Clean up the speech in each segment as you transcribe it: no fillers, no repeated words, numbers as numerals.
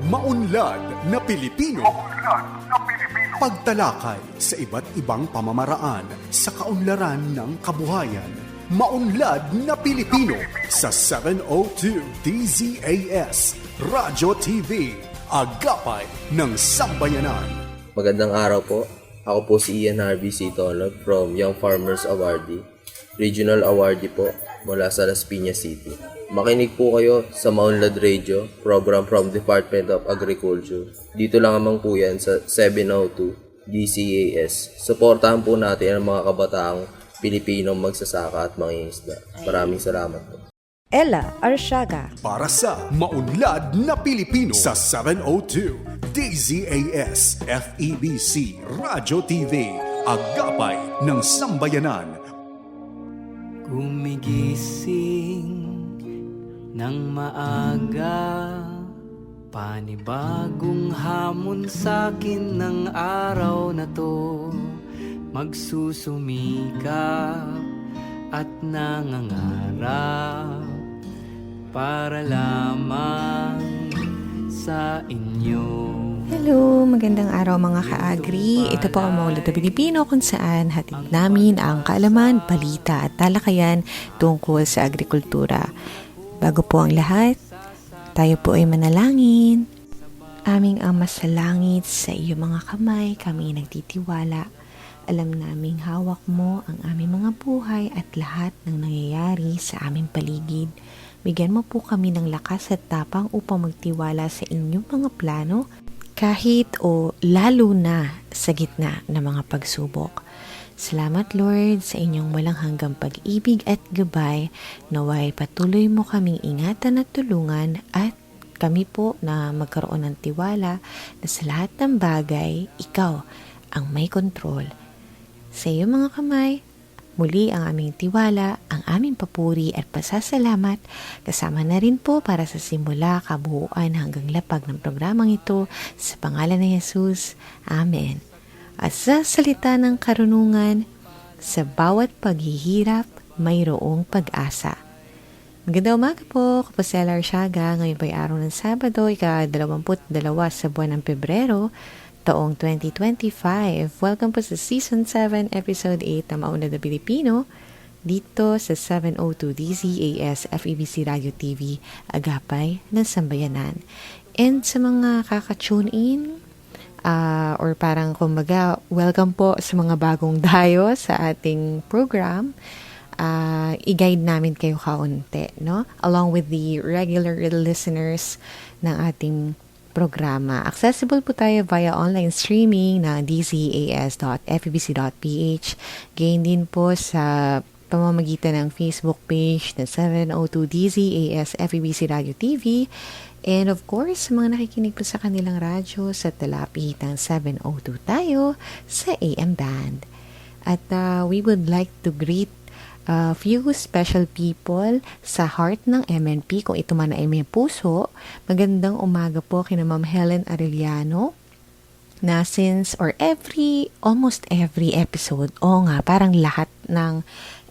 Maunlad na Pilipino. Pagtalakay sa iba't ibang pamamaraan sa kaunlaran ng kabuhayan. Maunlad na Pilipino sa 702 DZAS Radyo TV, Agapay ng Sambayanan. Magandang araw po. Ako po si Ian Harvey Sitonog from Young Farmers Awardee, Regional Awardee po mula sa Las Piñas City. Makinig po kayo sa Maunlad Radio, program from Department of Agriculture. Dito lang naman po yan sa 702 DCAS. Suportahan po natin ang mga kabataang Pilipinong magsasaka at mangingisda. Maraming salamat po. Ella Arsiaga Para sa Maunlad na Pilipino sa 702 DZAS FEBC Radyo TV, Agapay ng Sambayanan. Gumigising ng maaga, panibagong hamon sa'kin ng araw na to. Magsusumikap at nangangarap para lamang sa inyo. Hello, magandang araw mga ka-agri. Ito po ang Maunlad na Pilipino kung saan hatid namin ang kaalaman, balita at talakayan tungkol sa agrikultura. Bago po ang lahat, tayo po ay manalangin. Aming Ama sa langit, sa iyo mga kamay, kami nagtitiwala. Alam naming hawak mo ang aming mga buhay at lahat ng nangyayari sa aming paligid. Bigyan mo po kami ng lakas at tapang upang magtiwala sa inyong mga plano kahit o lalo na sa gitna ng mga pagsubok. Salamat Lord sa inyong walang hanggang pag-ibig at gabay. Naway patuloy mo kaming ingatan at tulungan at kami po na magkaroon ng tiwala na sa lahat ng bagay, ikaw ang may kontrol. Sa iyo mga kamay, muli ang aming tiwala, ang aming papuri at pasasalamat, kasama na rin po para sa simula, kabuuan hanggang lapag ng programang ito, sa pangalan ni Jesus. Amen. At sa salita ng karunungan, sa bawat paghihirap, mayroong pag-asa. Magandang umaga po, ako po si Ella Arsiaga. Ngayon ba'y araw ng Sabado, ika-22 sa buwan ng Pebrero, taong 2025. Welcome po sa Season 7, Episode 8 ng Maunlad na Pilipino dito sa 702 DZAS FEBC Radio TV, Agapay ng Sambayanan. And sa mga kaka-tune in, or parang kumbaga, welcome po sa mga bagong dayo sa ating program. I-guide namin kayo kaunti, no? Along with the regular listeners ng ating programa. Accessible po tayo via online streaming na dzas.febc.ph. Gain din po sa pamamagitan ng Facebook page na 702 DZAS FEBC Radio TV. And of course, mga nakikinig po sa kanilang radyo sa talapitang 702 tayo sa AM band. At we would like to greet a few special people sa heart ng MNP, kung ito man ay may puso. Magandang umaga po kina Ma'am Helen Arellano na almost every episode, parang lahat ng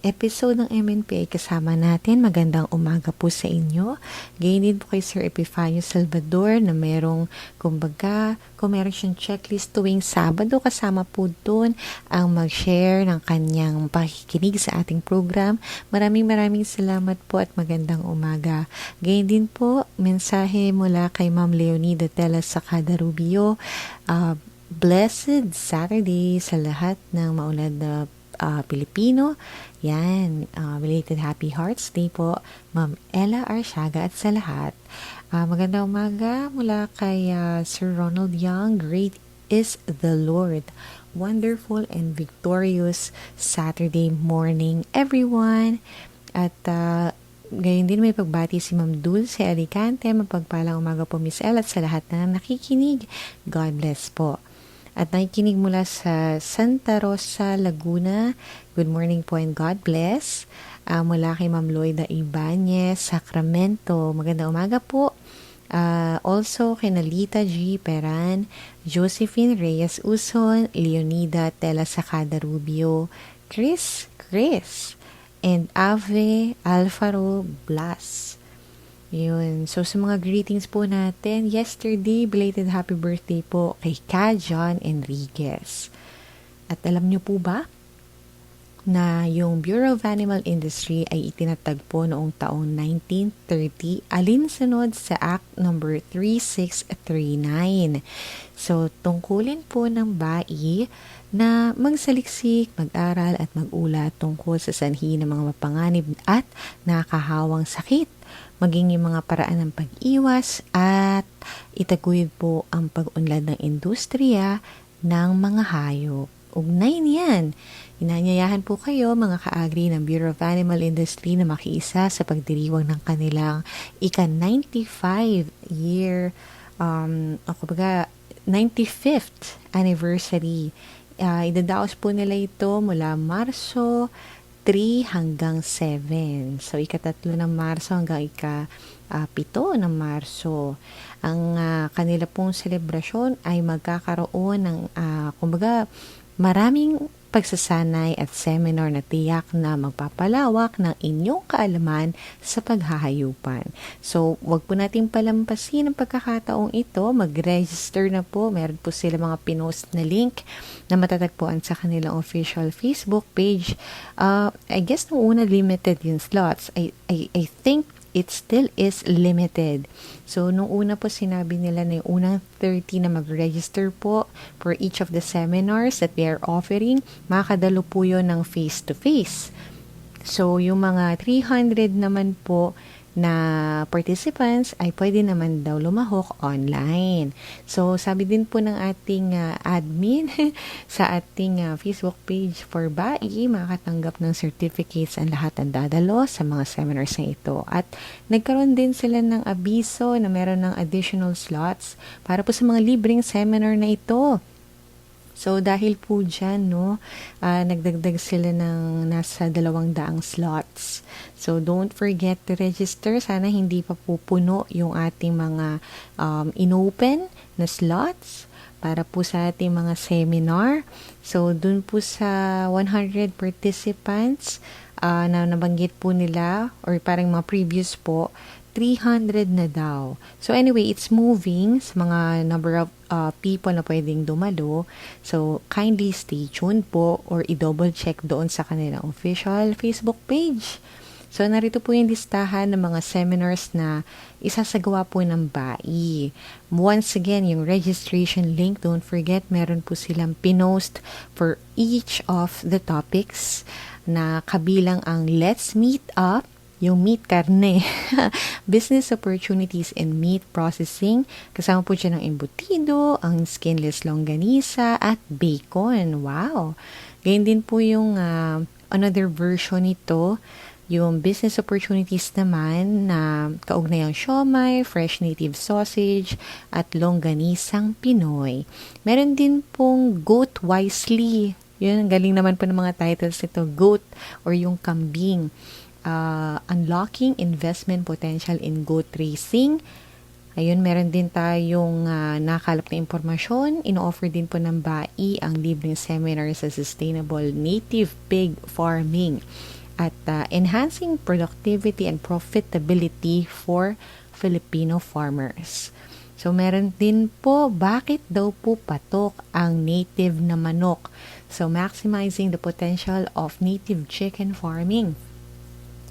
episode ng MNP ay kasama natin. Magandang umaga po sa inyo. Gayon din po kay Sir Epifanio Salvador na merong, kumbaga, kung meron siyang checklist tuwing Sabado, kasama po doon ang mag-share ng kanyang pakikinig sa ating program. Maraming salamat po at magandang umaga. Gayon din po, mensahe mula kay Ma'am Leonida Tela Sacada Rubio. Blessed Saturday sa lahat ng maunlad na Pilipino. Yan, belated Happy Hearts Day po, Ma'am Ella Arsiaga at sa lahat. Magandang umaga mula kay Sir Ronald Young. Great is the Lord. Wonderful and victorious Saturday morning, everyone. At gayon din may pagbati si Ma'am Dulce Alicante. Mapagpalang umaga po Miss Ella at sa lahat na nakikinig. God bless po. At nakikinig mula sa Santa Rosa, Laguna. Good morning po and God bless. Mula kay Ma'am Loida Ibanez, Sacramento. Magandang umaga po. Also kay Nalita G. Peran, Josephine Reyes Uson, Leonida Tela Sacada Rubio, Chris, and Ave Alfaro Blas. Yun. So, sa mga greetings po natin, yesterday, belated happy birthday po kay Ka John Enriquez. At alam niyo po ba na yung Bureau of Animal Industry ay itinatagpo noong taong 1930 alinsunod sa Act number 3639. So, tungkulin po ng BAI na magsaliksik, mag-aral at mag-ulat tungkol sa sanhi ng mga mapanganib at nakahawang sakit, maging yung mga paraan ng pag-iwas at itaguyod po ang pag-unlad ng industriya ng mga hayop. Ugnay niyan. Inanyayahan po kayo mga kaagri ng Bureau of Animal Industry na makiisa sa pagdiriwang ng kanilang ika-95 year, 95th anniversary. Idadaos po nila ito mula Marso 3 hanggang 7. So, ika-3 ng Marso hanggang ika-7 ng Marso. Ang kanila pong selebrasyon ay magkakaroon ng, maraming pagsasanay at seminar na tiyak na magpapalawak ng inyong kaalaman sa paghahayupan. So, wag po nating palampasin ang pagkakataong ito. Mag-register na po. Meron po sila mga pinost na link na matatagpuan sa kanilang official Facebook page. I guess nung una limited yung slots. I think it still is limited. So, nung una po sinabi nila na yung unang 30 na mag-register po for each of the seminars that they are offering, makakadalo po yun ng face-to-face. So, yung mga 300 naman po na participants ay pwede naman daw lumahok online. So, sabi din po ng ating admin sa ating Facebook page for BAI, makakatanggap ng certificates ang lahat ng dadalo sa mga seminars na ito. At nagkaroon din sila ng abiso na meron ng additional slots para po sa mga libreng seminar na ito. So, dahil po dyan, nagdagdag sila ng nasa 200 slots. So, don't forget to register. Sana hindi pa pupuno yung ating mga inopen na slots para po sa ating mga seminar. So, dun po sa 100 participants na nabanggit po nila or parang mga previous po, 300 na daw. So anyway, it's moving sa mga number of people na pwedeng dumalo. So kindly stay tuned po or i-double check doon sa kanilang official Facebook page. So narito po yung listahan ng mga seminars na isasagawa po ng BAI. Once again, yung registration link, don't forget, meron po silang pinost for each of the topics na kabilang ang Let's Meet Up, yung meat karne, business opportunities in meat processing, kasama po dyan ang embutido, ang skinless longganisa, at bacon. Wow! Ganyan din po yung another version nito, yung business opportunities naman na kaugnayang siomai, fresh native sausage, at longganisang Pinoy. Meron din pong Goat Wisely. Yun, ang galing naman po ng mga titles nito, goat or yung kambing. Unlocking investment potential in goat racing. Ayun, meron din tayong nakalap na impormasyon. Ino-offer din po ng BAI ang libreng seminar sa sustainable native pig farming at enhancing productivity and profitability for Filipino farmers. So, meron din po, bakit daw po patok ang native na manok? So, maximizing the potential of native chicken farming.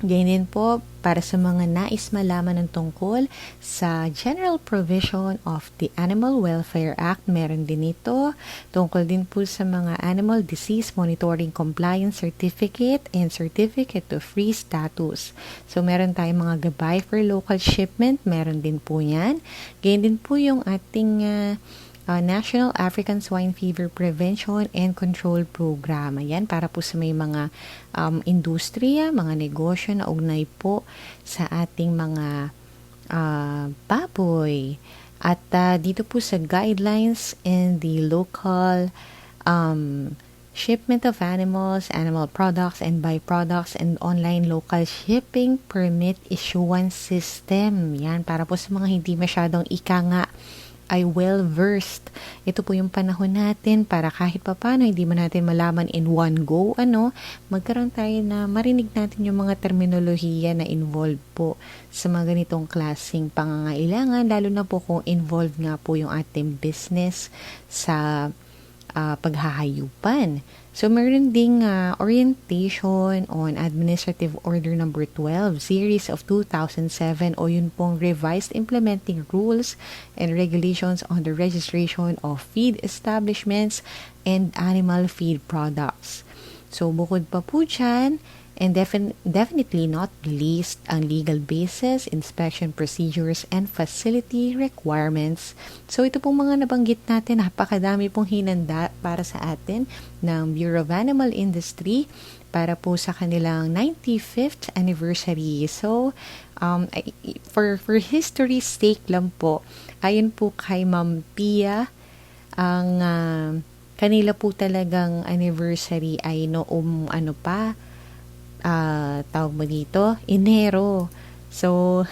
Ganyan din po para sa mga nais malaman ng tungkol sa General Provision of the Animal Welfare Act, meron din ito. Tungkol din po sa mga Animal Disease Monitoring Compliance Certificate and Certificate of Free Status. So, meron tayong mga gabay for local shipment, meron din po yan. Ganyan din po yung ating National African Swine Fever Prevention and Control Program. Ayan, para po sa may mga industriya, mga negosyo na ugnay po sa ating mga baboy. At dito po sa guidelines and the local shipment of animals, animal products, and byproducts, and online local shipping permit issuance system. Yan, para po sa mga hindi masyadong ika nga ay well-versed. Ito po yung panahon natin para kahit papano hindi man natin malaman in one go, magkaroon tayo na marinig natin yung mga terminolohiya na involved po sa mga ganitong klaseng pangangailangan, lalo na po kung involved nga po yung ating business sa paghahayupan. So, meron ding orientation on Administrative Order Number 12, Series of 2007 o yun pong Revised Implementing Rules and Regulations on the Registration of Feed Establishments and Animal Feed Products. So, bukod pa po dyan, and definitely not least, ang legal basis, inspection procedures, and facility requirements. So, ito pong mga nabanggit natin, napakadami pong hinanda para sa atin ng Bureau of Animal Industry para po sa kanilang 95th anniversary. So, for history's sake lang po, ayon po kay Ma'am Pia, ang kanila po talagang anniversary ay noong tawag mo dito, Enero. So,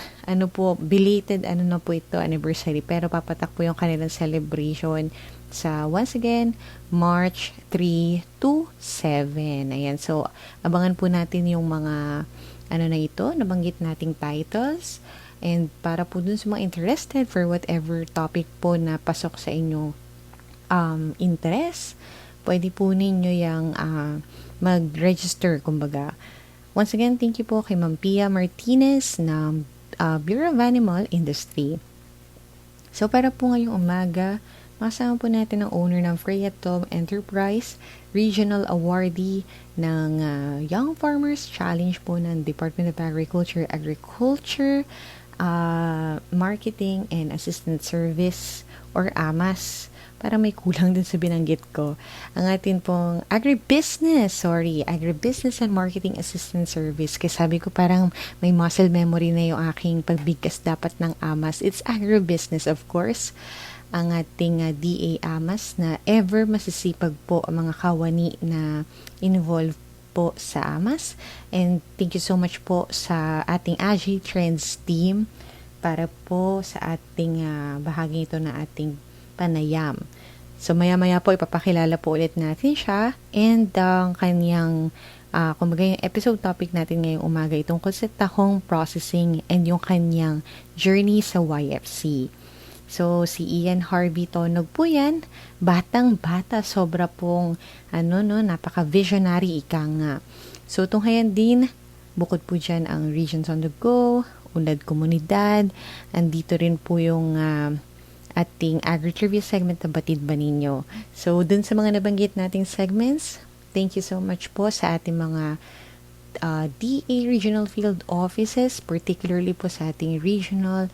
belated na po ito, anniversary. Pero papatak po yung kanilang celebration sa, once again, March 3 to 7. Ayan, so, abangan po natin yung mga, nabanggit nating titles. And para po dun sa mga interested for whatever topic po na pasok sa inyong interest, pwede po ninyo yung mag-register, kumbaga. Once again, thank you po kay Ma'am Pia Martinez ng Bureau of Animal Industry. So, para po ngayong umaga, makasama po natin ang owner ng Freya Tom Enterprise, regional awardee ng Young Farmers Challenge po ng Department of Agriculture, Marketing and Assistant Service or AMAS. Para may kulang din sa binanggit ko. Ang atin pong agribusiness and marketing assistant service. Kasi sabi ko parang may muscle memory na yung aking pagbigkas dapat ng AMAS. It's agribusiness, of course. Ang ating DA AMAS na ever masisipag po ang mga kawani na involved po sa AMAS. And thank you so much po sa ating Agi Trends team para po sa ating bahagi ito na ating panayam. So, maya-maya po, ipapakilala po ulit natin siya and ang kanyang, kumbaga yung episode topic natin ngayong umaga, tungkol sa tahong processing and yung kanyang journey sa YFC. So, si Ian Harvey Tonog po yan, batang-bata, sobra pong, napaka-visionary ika nga. So, tunghayan din, bukod po dyan ang Regions on the Go, Unlad Komunidad, andito rin po yung ating agri-trivia segment na Batid ba ninyo. So, dun sa mga nabanggit nating segments, thank you so much po sa ating mga DA Regional Field Offices, particularly po sa ating Regional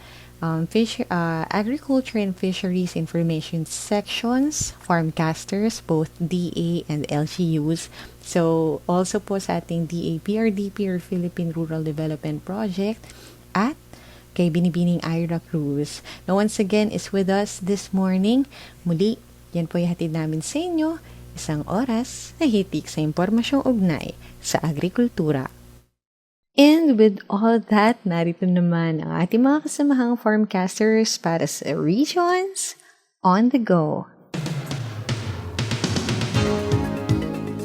Agriculture and Fisheries Information Sections, Farmcasters, both DA and LGUs. So, also po sa ating DA PRDP or Philippine Rural Development Project at kay Binibining Ira Cruz. Now, once again, is with us this morning. Muli, yan po ihatid namin sa inyo, isang oras na hitik sa impormasyong ugnay sa agrikultura. And with all that, narito naman ang ating mga kasamahang farmcasters para sa Regions on the Go.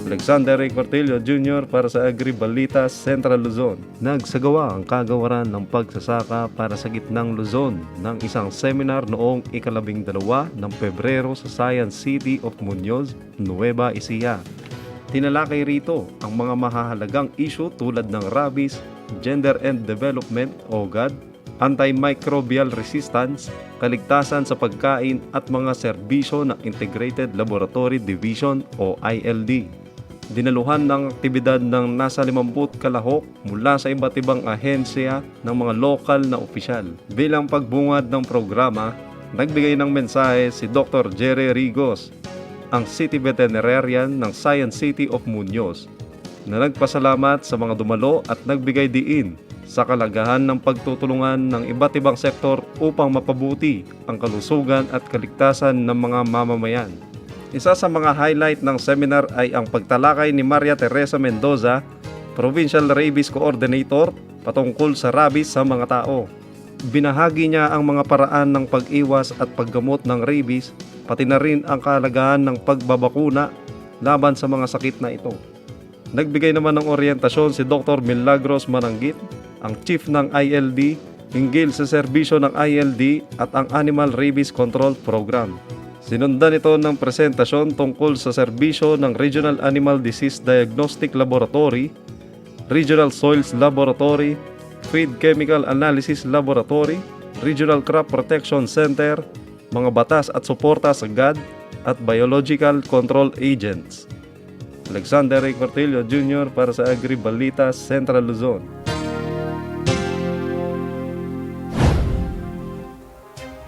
Alexander A. Cortillo Jr. para sa Agri-Balita Central Luzon. Nagsagawa ang kagawaran ng pagsasaka para sa gitnang Luzon ng isang seminar noong 12 ng Pebrero sa Science City of Muñoz, Nueva Ecija. Tinalakay rito ang mga mahahalagang issue tulad ng rabies, gender and development o GAD, antimicrobial resistance, kaligtasan sa pagkain at mga serbisyo ng Integrated Laboratory Division o ILD. Dinaluhan ng aktibidad ng nasa 50 kalahok mula sa iba't ibang ahensya ng mga lokal na opisyal. Bilang pagbungad ng programa, nagbigay ng mensahe si Dr. Jerry Rigos, ang City Veterinarian ng Science City of Muñoz, na nagpasalamat sa mga dumalo at nagbigay diin sa kalagahan ng pagtutulungan ng iba't ibang sektor upang mapabuti ang kalusugan at kaligtasan ng mga mamamayan. Isa sa mga highlight ng seminar ay ang pagtalakay ni Maria Teresa Mendoza, Provincial Rabies Coordinator, patungkol sa rabies sa mga tao. Binahagi niya ang mga paraan ng pag-iwas at paggamot ng rabies, pati na rin ang kahalagahan ng pagbabakuna laban sa mga sakit na ito. Nagbigay naman ng oryentasyon si Dr. Milagros Mananggit, ang chief ng ILD, hinggil sa serbisyo ng ILD at ang Animal Rabies Control Program. Sinundan ito ng presentasyon tungkol sa serbisyo ng Regional Animal Disease Diagnostic Laboratory, Regional Soils Laboratory, Feed Chemical Analysis Laboratory, Regional Crop Protection Center, mga batas at suporta sa GAD at Biological Control Agents. Alexander A. Cortillo Jr. para sa Agri Balita, Central Luzon.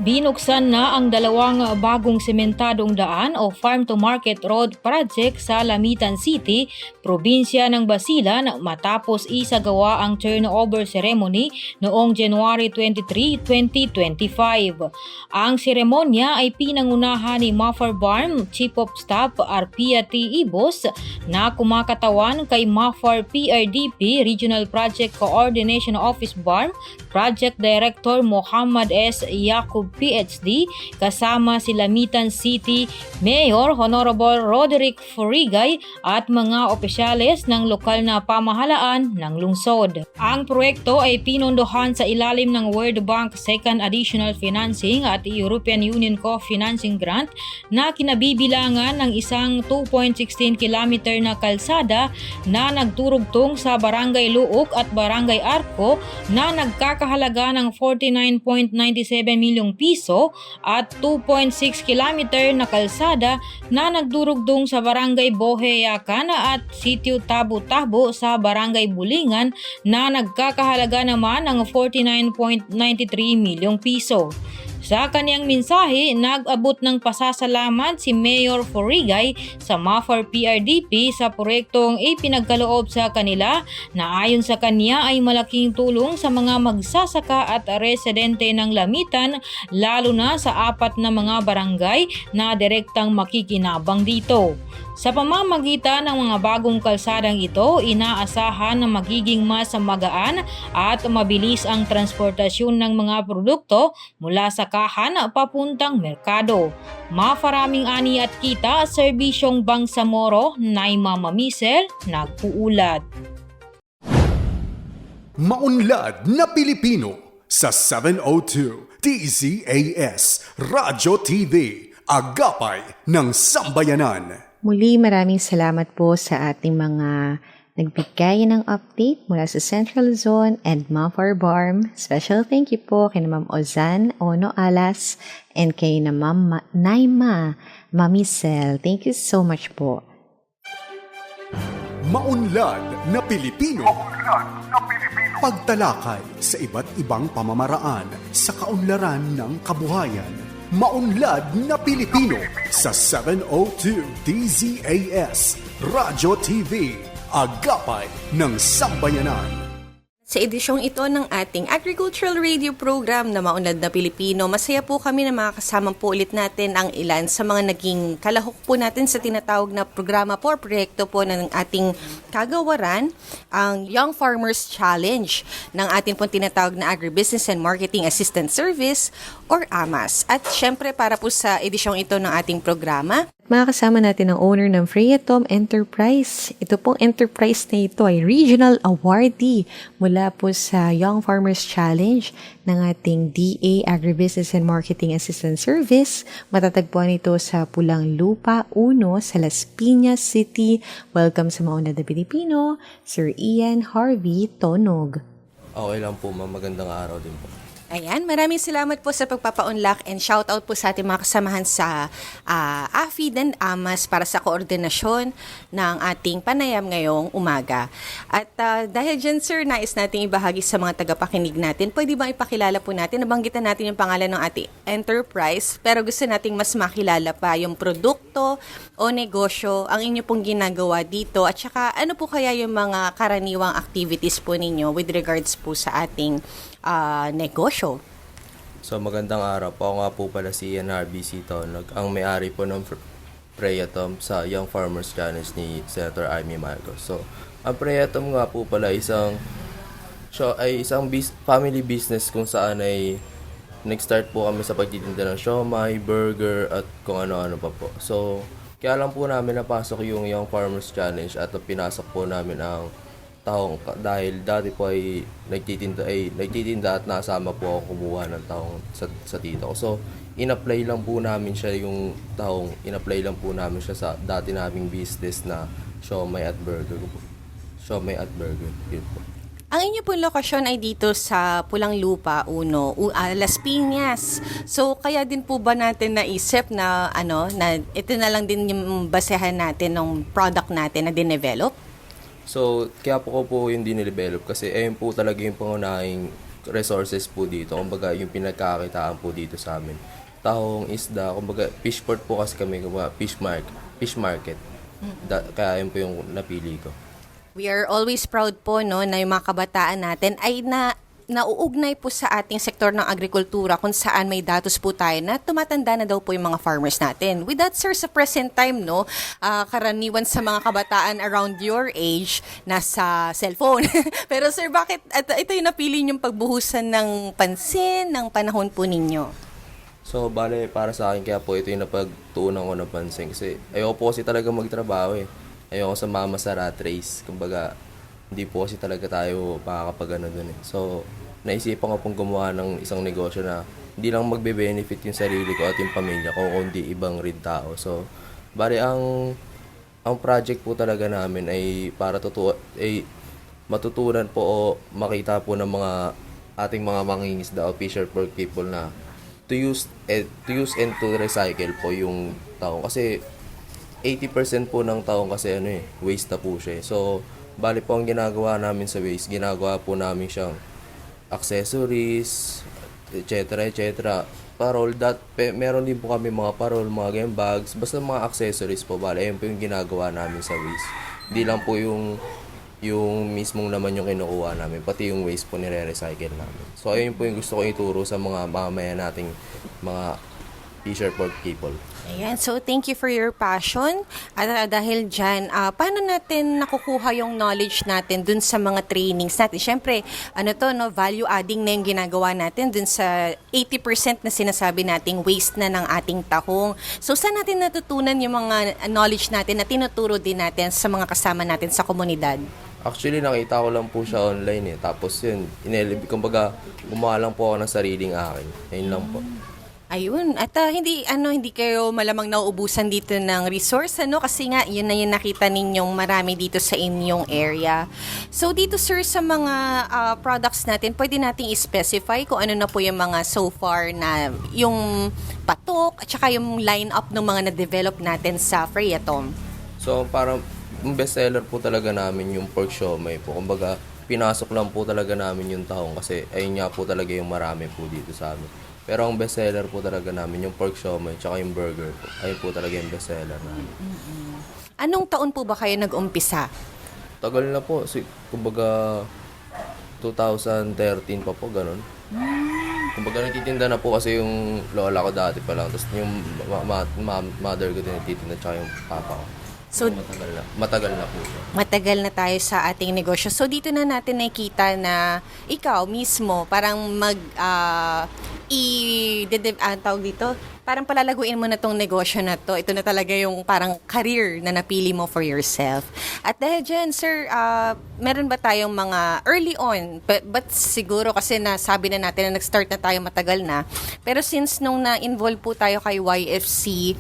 Binuksan na ang dalawang bagong sementadong daan o Farm-to-Market Road Project sa Lamitan City, probinsya ng Basilan matapos isagawa ang turnover ceremony noong January 23, 2025. Ang seremonya ay pinangunahan ni Mafar Barm Chief of Staff Arpia T. Ibos na kumakatawan kay Mafar PRDP Regional Project Coordination Office Barm Project Director Muhammad S. Yakub PhD, kasama si Lamitan City Mayor Honorable Roderick Forigay at mga opisyales ng lokal na pamahalaan ng lungsod. Ang proyekto ay pinondohan sa ilalim ng World Bank Second Additional Financing at European Union Co-Financing Grant na kinabibilangan ng isang 2.16 kilometer na kalsada na nagturugtong sa Barangay Luok at Barangay Arco na nagkakahalaga ng 49.97 milyong piso at 2.6 kilometer na kalsada na nagdurugdong sa Barangay Boheyakan at Sitio Tabo-Tabo sa Barangay Bulingan na nagkakahalaga naman ng 49.93 milyong piso. Sa kaniyang mensahe, nag-abot ng pasasalamat si Mayor Forigay sa Mafar PRDP sa proyektong ipinagkaloob sa kanila na ayon sa kanya ay malaking tulong sa mga magsasaka at residente ng Lamitan, lalo na sa 4 na mga barangay na direktang makikinabang dito. Sa pamamagitan ng mga bagong kalsadang ito, inaasahan na magiging mas magaan at mabilis ang transportasyon ng mga produkto mula sa kahan papuntang merkado. Mafaraming ani at kita, Serbisyong Bangsamoro, Naima Mamisel, nagpuulat. Maunlad na Pilipino sa 702 DZAS Radyo TV, Agapay ng Sambayanan. Muli maraming salamat po sa ating mga nagbigay ng update mula sa Central Luzon and Mafar Barm. Special thank you po kay Ma'am Ozan Ono Alas and kay na Ma'am Naima Mamisel. Thank you so much po. Maunlad na Pilipino. Pagtalakay sa iba't ibang pamamaraan sa kaunlaran ng kabuhayan. Maunlad na Pilipino sa 702 DZAS Radyo TV, Agapay ng Sambayanan. Sa edisyong ito ng ating Agricultural Radio Program na Maunlad na Pilipino, masaya po kami na makakasama po ulit natin ang ilan sa mga naging kalahok po natin sa tinatawag na programa po, proyekto po ng ating kagawaran, ang Young Farmers Challenge ng ating po tinatawag na Agribusiness and Marketing Assistance Service or AMAS. At syempre para po sa edisyong ito ng ating programa, Makakasama natin ang owner ng Freyatom Enterprise. Ito pong enterprise na ito ay regional awardee mula po sa Young Farmers Challenge ng ating DA Agribusiness and Marketing Assistance Service. Matatagpuan ito sa Pulang Lupa 1 sa Las Piñas City. Welcome sa Maunlad na Pilipino, Sir Ian Harvey Tonog. Okay lang po, ma'am. Magandang araw din po. ayan, maraming salamat po sa pagpapa-unlock and shoutout po sa ating mga kasamahan sa AFID and AMAS para sa koordinasyon ng ating panayam ngayong umaga. At dahil dyan, sir, nais nating ibahagi sa mga tagapakinig natin, pwede ba ipakilala po natin, nabanggitan natin yung pangalan ng ating enterprise, pero gusto nating mas makilala pa yung produkto o negosyo, ang inyo pong ginagawa dito, at saka ano po kaya yung mga karaniwang activities po ninyo with regards po sa ating negosyo. So magandang araw po. Ako nga po pala si Ian RBC Tonog, ang may-ari po ng Freyatom sa Young Farmers Challenge ni Senator Amy Marcos. So ang Freyatom nga po pala isang Ay isang family business kung saan ay nag-start po kami sa pagtitinda ng siomai, burger, at kung ano-ano pa po. So, kaya lang po namin napasok yung Young Farmers Challenge at pinasok po namin ang tahong dahil dati po ay nagtitinda at nasama po ako kumuha ng tahong sa tito ko. So, in-apply lang po namin siya yung tahong, in-apply lang po namin siya sa dati naming business na siomai at burger po. Siomai at burger, yun po. Ang inyo pong lokasyon ay dito sa Pulang Lupa, Las Piñas. So, kaya din po ba natin naisip na, na ito na lang din yung basehan natin ng product natin na dinevelop? So, kaya po ko po yung dinevelop kasi ayun po talaga yung pangunahing resources po dito. Kumbaga, yung pinagkakitaan po dito sa amin. Tahong isda, kumbaga, fish port po kasi kami, kumbaga, fish market. Kaya yun po yung napili ko. We are always proud po na yung mga kabataan natin ay nauugnay po sa ating sektor ng agrikultura kung saan may datos po tayo na tumatanda na daw po yung mga farmers natin. With that, sir, sa present time, karaniwan sa mga kabataan around your age, nasa cellphone. Pero sir, bakit ito yung napili niyong pagbuhusan ng pansin ng panahon po ninyo? So, bale, para sa akin, kaya po ito yung napagtuunan ko ng pansin. Kasi ayoko po kasi talaga magtrabaho eh. Ayoko sa mama sa rat race. Kumbaga, hindi po kasi talaga tayo makakapag dun eh. So, naisipan ko pong gumawa ng isang negosyo na hindi lang magbe-benefit yung sarili ko at yung pamilya ko, kundi ibang rin tao. So, bali ang project po talaga namin ay para matutunan po o makita po ng mga ating mga mangingisda o fisher folk people na to use and to recycle po yung tao. Kasi 80% po ng taong kasi waste na po siya. So, bali po ang ginagawa namin sa waste, ginagawa po namin siyang accessories, etc. Parol, meron din po kami mga parol, mga game bags, basta mga accessories po. Bali, ayun po yung ginagawa namin sa waste. Hindi lang po yung mismong naman yung kinukuha namin, pati yung waste po nire-recycle namin. So, ayun po yung gusto ko ituro sa mga mamamayan nating mga fisher folk people. Ayan, so thank you for your passion. At dahil dyan, paano natin nakukuha yung knowledge natin dun sa mga trainings natin? Siyempre, value adding na yung ginagawa natin dun sa 80% na sinasabi nating waste na ng ating tahong. So, saan natin natutunan yung mga knowledge natin na tinuturo din natin sa mga kasama natin sa komunidad? Actually, nakita ko lang po siya online eh. Tapos yun, kumbaga, gumawa lang po ako ng sariling akin. Ayun lang po. Ayun, at hindi kayo malamang nauubusan dito ng resource kasi nga yun na yung nakita ninyong marami dito sa inyong area. So dito sir sa mga products natin, pwede nating i-specify kung ano na po yung mga so far na yung patok at saka yung line-up ng mga na-develop natin sa Freyatom. So parang yung bestseller po talaga namin yung pork siomai po. Kumbaga, pinasok lang po talaga namin yung tahong kasi ayun nga po talaga yung marami po dito sa amin. Pero ang bestseller po talaga namin yung pork siomai tsaka yung burger po. Ayun po talaga yung bestseller namin. Anong taon po ba kayo nag-umpisa? Tagal na po. Kumbaga 2013 pa po, ganun. Kumbaga nagtitinda na po kasi yung lola ko dati pa lang. Tapos yung mother ko din nagtitinda tsaka yung papa ko. So, matagal na po siya. Matagal na tayo sa ating negosyo. So, dito na natin nakikita na ikaw mismo parang tawag dito, parang palalaguin mo na tong negosyo na to. Ito na talaga yung parang career na napili mo for yourself. At dahil dyan, sir, meron ba tayong mga early on? But siguro kasi nasabi na natin na nag-start na tayo matagal na. Pero since nung na-involve po tayo kay YFC,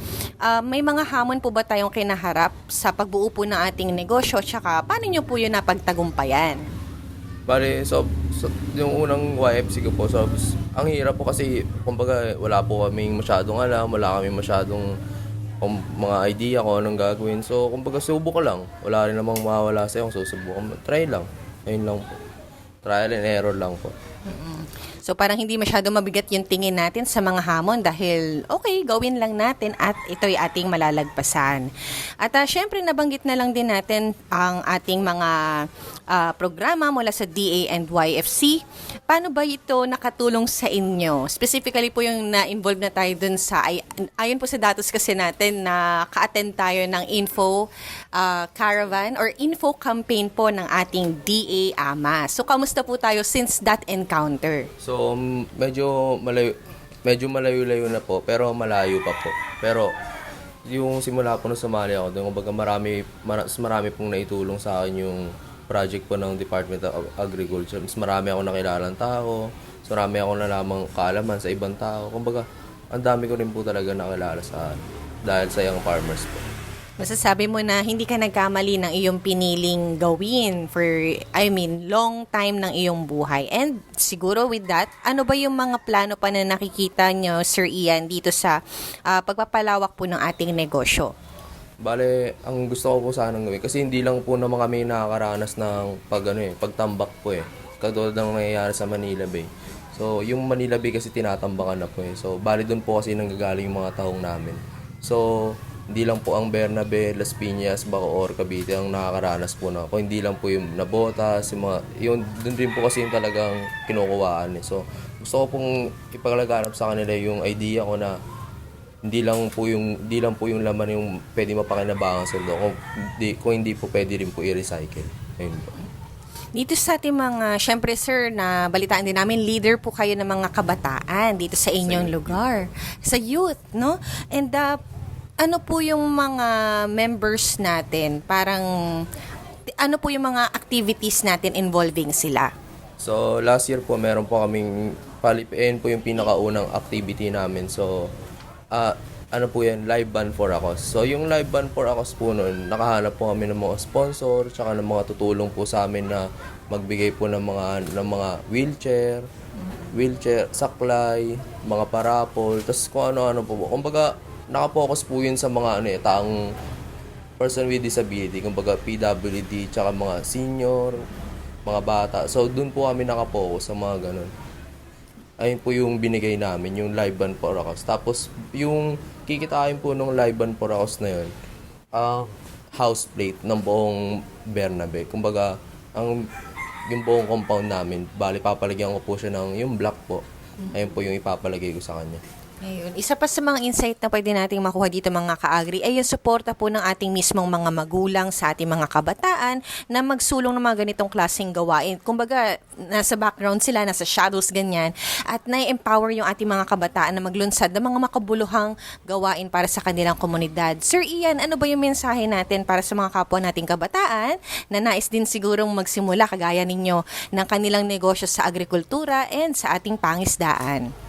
may mga hamon po ba tayong kinaharap sa pagbuo po ng ating negosyo? Tsaka, paano nyo po yun napagtagumpayan? Bale, so yung unang YFC ko po, ang hirap po kasi, kumbaga, wala po kaming masyadong alam, wala kaming masyadong mga idea kung anong gagawin. So, kumbaga, subok ko lang. Wala rin namang mawawala sa'yo kung susubukan mo. Try lang. Ayun lang po. Trial and error lang po. So parang hindi masyado mabigat yung tingin natin sa mga hamon dahil okay, gawin lang natin at ito'y ating malalagpasan. At syempre nabanggit na lang din natin ang ating mga programa mula sa DA and YFC. Paano ba ito nakatulong sa inyo? Specifically po yung na-involve na tayo dun sa, ayon po sa datos kasi natin na ka-attend tayo ng info caravan or info campaign po ng ating DA AMA. So kamusta po tayo since that encounter? So, medyo malayo-layo na po, pero malayo pa po. Pero, yung simula po nung sumali ako doon, kumbaga marami pong naitulong sa akin yung project po ng Department of Agriculture. Mas marami ako nakilalang tao, mas marami ako nalamang kaalaman sa ibang tao. Kumbaga, ang dami ko rin po talaga nakilala dahil sa Young Farmers po. Masasabi mo na hindi ka nagkamali ng iyong piniling gawin for, long time ng iyong buhay. And siguro with that, ano ba yung mga plano pa na nakikita nyo, Sir Ian, dito sa pagpapalawak po ng ating negosyo? Bale, ang gusto ko po sanang gawin, kasi hindi lang po naman kami nakakaranas ng pagtambak po eh. Katulad ng nangyayari sa Manila Bay. So, yung Manila Bay kasi tinatambakan na po eh. So, bali doon po kasi nanggagaling yung mga tahong namin. So, hindi lang po ang Bernabe, Las Piñas, Bacoor, Cavite ang nakakaranas po na. Kung hindi lang po yung Nabotas, yung doon din po kasi yung talagang kinukuhaan eh. So, gusto ko pong ipaglaganap sa kanila yung idea ko na hindi lang po yung laman yung pwede mapakinabangan sa loob. Kung hindi po pwede rin po i-recycle. Ayun po. Dito sa ating mga, syempre sir, na balitaan din namin, leader po kayo ng mga kabataan dito sa inyong lugar. Sa youth, no? And ano po yung mga members natin? Parang, ano po yung mga activities natin involving sila? So, last year po, meron po kaming palipiin po yung pinakaunang activity namin. So, ano po yan? Live band for Akos. So, yung live band for Akos po noon, nakahanap po kami ng mga sponsor, tsaka ng mga tutulong po sa amin na magbigay po ng mga wheelchair, saklay, mga parapol, tapos kung ano-ano po. Kumbaga, nakapokus po yun sa mga taong person with disability, kumbaga PWD, tsaka mga senior, mga bata. So, dun po kami nakapokus sa mga ganun. Ayun po yung binigay namin, yung live band for Akos. Tapos, yung kikitain po nung live band for Akos na yun, house plate ng buong Bernabe. Kumbaga, yung buong compound namin, bali papalagyan ko po siya ng yung black po. Ayun po yung ipapalagay ko sa kanya. Ayun. Isa pa sa mga insight na pwede nating makuha dito mga ka-agri ay yung suporta po ng ating mismong mga magulang sa ating mga kabataan na magsulong ng mga ganitong klaseng gawain. Kumbaga, nasa background sila, nasa shadows, ganyan. At na-empower yung ating mga kabataan na maglunsad ng mga makabuluhang gawain para sa kanilang komunidad. Sir Ian, ano ba yung mensahe natin para sa mga kapwa nating kabataan na nais din sigurong magsimula kagaya ninyo ng kanilang negosyo sa agrikultura and sa ating pangisdaan?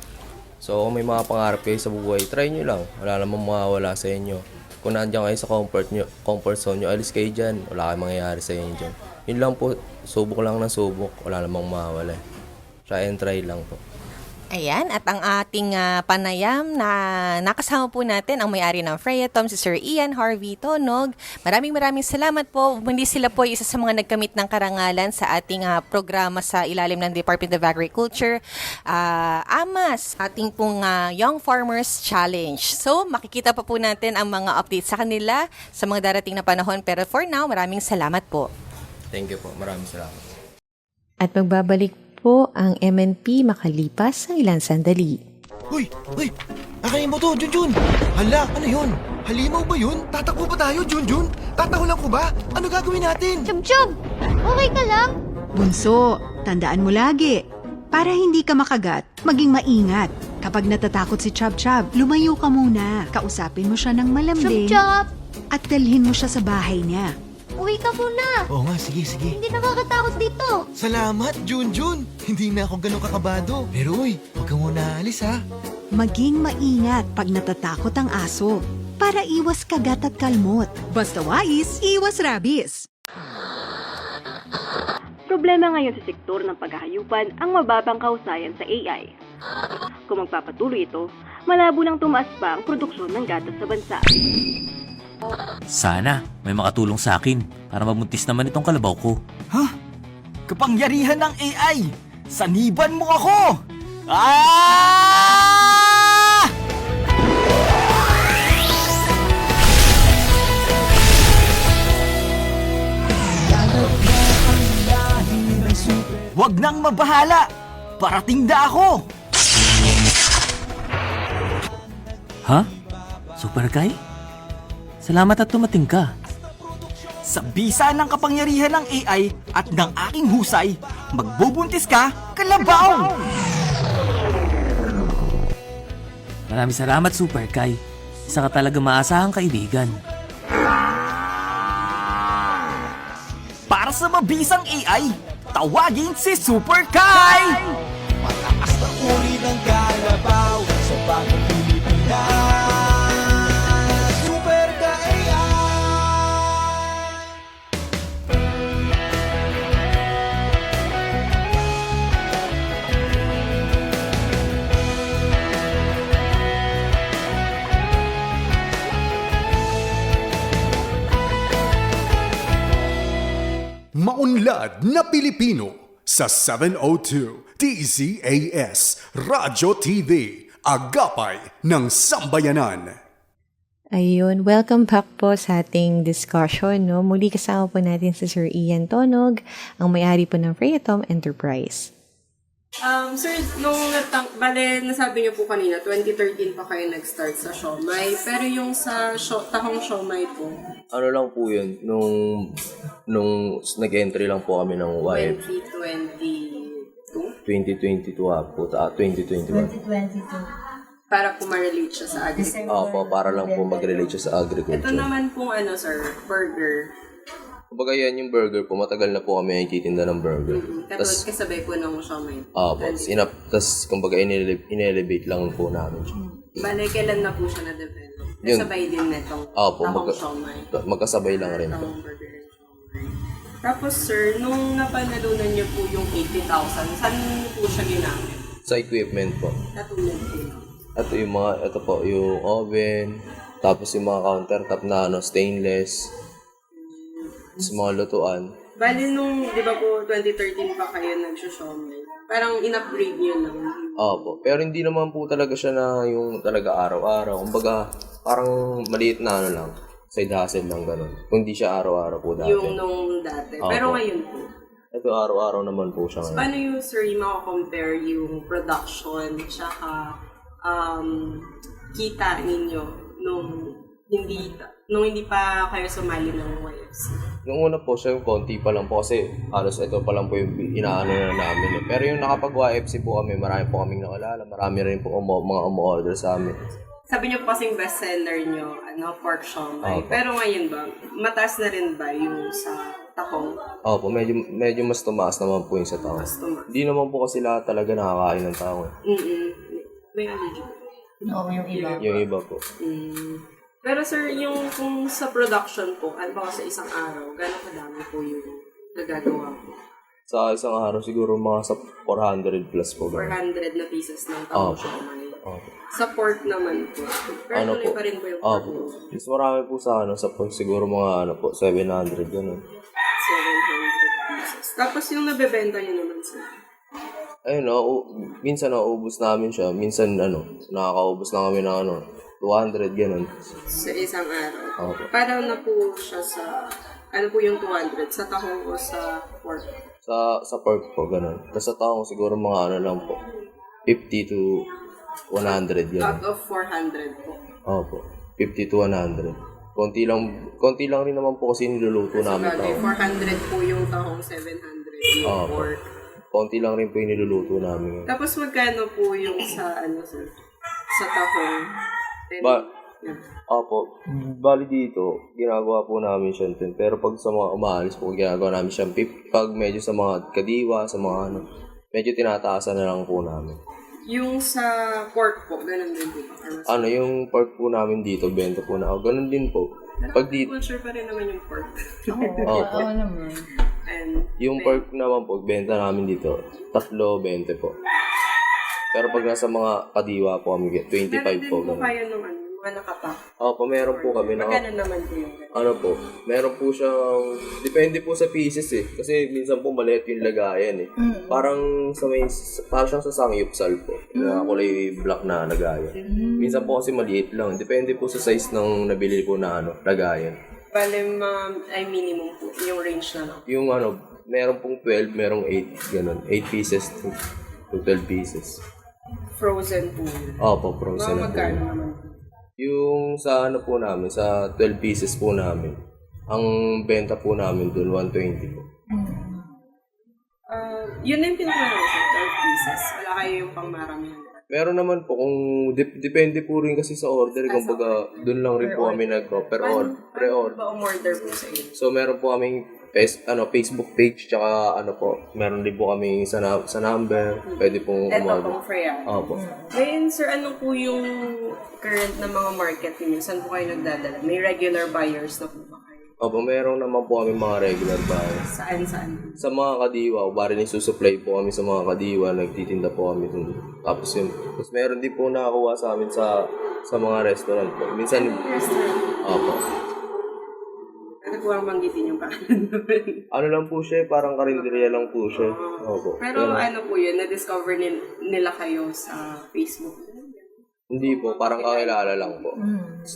So, kung may mga pangarap kayo sa buhay, try nyo lang. Wala namang mawawala sa inyo. Kung nandiyan kayo sa comfort zone nyo, alis kayo dyan. Wala kayong mangyayari sa inyo dyan. Yun lang po, subok lang ng subok. Wala namang mawawala. Try and try lang po. Ayan, at ang ating panayam na nakasama po natin ang may-ari ng Freya Tom, si Sir Ian Harvey Tonog. Maraming salamat po. Hindi sila po isa sa mga nagkamit ng karangalan sa ating programa sa ilalim ng Department of Agriculture. AMAS, ating pong Young Farmers Challenge. So, makikita pa po natin ang mga updates sa kanila sa mga darating na panahon. Pero for now, maraming salamat po. Thank you po. Maraming salamat. At magbabalik po ang MNP makalipas ng ilang sandali. Uy! Nakain mo to, Junjun! Hala, ano yun? Halimaw ba yun? Tatakbo ba tayo, Junjun? Tatahulan ko ba? Ano gagawin natin? Chub-chub! Okay ka lang? Bunso, tandaan mo lagi. Para hindi ka makagat, maging maingat. Kapag natatakot si Chub-Chub, lumayo ka muna. Kausapin mo siya ng malambing. Chub-chub! At dalhin mo siya sa bahay niya. Uwi ka muna! Oo nga, sige. Hindi nakakatakot dito! Salamat, Junjun! Hindi na ako ganun kakabado. Pero uy, huwag ka muna alis ha. Maging maingat pag natatakot ang aso. Para iwas kagat at kalmot. Basta wais, iwas rabies. Problema ngayon sa sektor ng paghahayupan ang mababang kausayan sa AI. Kung magpapatuloy ito, malabo nang tumaas pa ang produksyon ng gatas sa bansa. Sana may makatulong sa akin para mabuntis naman itong kalabaw ko. Ha? Kapangyarihan ng AI! Saniban mo ako! Ah! Huwag nang mabahala! Parating na ako! Ha? Super Kai? Salamat at tumating ka. Sa bisa ng kapangyarihan ng AI at ng aking husay, magbubuntis ka, kalabaw! Maraming salamat, Super Kai. Isa ka talaga maasahang kaibigan. Para sa mabisang AI, tawagin si Super Kai! Mataas na uri ng kalabaw sa bagong Pilipinas. Super Kai! Maunlad na Pilipino sa 702 DZAS Radyo TV, agapay ng sambayanan. Ayun, welcome back po sa ating discussion. No? Muli kasama po natin si Sir Ian Tonog, ang may-ari po ng Freyatom Enterprise. Sir, nasabi niyo po kanina, 2013 pa kayo nag-start sa siomai. Pero yung sa tahong siomai po? Ano lang po yun, nung nag-entry lang po kami ng YF. 2022 po, 2021. 2022. Para po ma-relate siya sa agriculture. Opo, para lang po mag-relate siya sa agriculture. Ito naman pong sir, burger. Kumbaga yan yung burger po, matagal na po kami nagtitinda ng burger. Katulad kasabay po ng siomai. Opo, tas kumbaga in-elevate lang po namin siya. Bale, kailan na po siya na-develop? Yun. Kasabay din netong Opo, tahong siomai. magkasabay lang rin po. Tahong burger and siomai. Tapos sir, nung napanalunan niyo po yung 80,000, saan niyo po siya ginamit? Sa equipment po. Katulad po. Ito po, yung oven, tapos yung mga countertop na stainless, sa mga lutuan. Bali nung, di ba po, 2013 pa kayo nag-siomai, parang in-upgrade niyo lang. Opo, pero hindi naman po talaga siya na yung talaga araw-araw. Kumbaga, parang maliit na lang, side hustle lang ganun. Kung hindi siya araw-araw po dati. Yung nung dati. Opo. Pero ngayon po. Ito araw-araw naman po siya ngayon. Paano yung, sir, yung makakompare yung production tsaka kita ninyo nung hindi pa kayo sumali ng YFC? Nung una po siya, yung konti pa lang po kasi halos ito pa lang po yung inaano na namin. Pero yung nakapag-YFC po kami, marami po kaming nakalala, marami rin po mga umu-order sa amin. Sabi niyo po kasing bestseller niyo, pork siomai. Opo. Pero ngayon ba, mataas na rin ba yung sa tahong? Opo, medyo mas tumaas naman po yung sa tao. Hindi naman po kasi lahat talaga nakakain ng tao. May allergy? Oo, yung iba. Yung iba po. Pero sir, yung kung sa production po, ano ba sa isang araw, gano'ng kadami po yung nagagawa po? Sa isang araw siguro mga sa 400 plus po. 400 na pieces ng tahong siomai. Opo. Sa pork naman po. Pero tuloy pa rin po yung pork. Opo. Mas marami po sa sa pork siguro mga 700 ganun. 700 pieces. Tapos yung nabebenta niyo naman sir? Ayun minsan naubos namin siya. Minsan nakakaubos na kami ng 200 ganun. Sa isang araw? Opo. Paano na po siya sa, ano po yung 200? Sa tahong o sa pork? Sa pork po, ganun. Tapos sa tahong siguro mga lang po. 50 to 100 ganun. Out of 400 po? Opo. 50 to 100. Konti lang rin naman po kasi niluluto namin. Sabagay, 400 po yung tahong, 700 yung pork. Konti lang rin po yung niluluto namin. Tapos magkano po yung sa, sir? Sa tahong? Opo. Bali dito, ginagawa po namin siya 10. Pero pag sa mga umaalis po, ginagawa namin siya 50. Pag medyo sa mga kadiwa, sa mga medyo tinataasan na lang po namin. Yung sa pork po, ganun din po ba? Yung pork po namin dito, benta po na. Ganun din po. Pag dito, culture pa rin naman yung pork. Opo. naman. Yung pork naman po, benta namin dito, 3.20 po. Pero pag nasa mga kadiwa po kami, 25 po. Meron din po kayo nung mga nakapak. Opo, meron po kami. Magkano naman po yung Ano po, meron po siyang, depende po sa pieces eh. Kasi minsan po maliit yung lagayan eh. Parang siyang sa sangyupsal po. Na kulay black na lagayan. Minsan po kasi maliit lang. Depende po sa size ng nabili po na lagayan. Bale, ay minimum po, yung range na lang. Yung meron pong 12, merong 8, ganun. 8 pieces to 12 pieces. Frozen po. Opo, frozen na po. Magkano naman po? Yung sa po namin, sa 12 pieces po namin, ang benta po namin dun, 120 po. Yun na yung pinaka-naman sa 12 pieces. Wala kayo yung pangmaramihan. Meron naman po kung depende po rin kasi sa order, kumbaga doon lang rin po kami pre-order. Ba umorder po sa inyo? So meron po kaming Facebook page tsaka meron din po kami sa number, pwede pong umorder. Ito pong free yan. Opo. Ngayon sir, ano po yung current na mga market niyo? Saan po kayo nagdadala? May regular buyers na po ba kayo? Opo, meron naman po kami mga regular buyers. Saan? Sa mga kadiwa, bari nisusupply po kami sa mga kadiwa, nagtitinda po kami dun. Tapos meron din po nakakuha sa amin sa mga restaurant po. Minsan, opo. Ano po ang manggitin yung pangalan naman? Ano lang po siya, parang karinderya lang po siya. Opo. Pero ano po yun, na-discover nila kayo sa Facebook? Hindi po, parang kakilala lang po.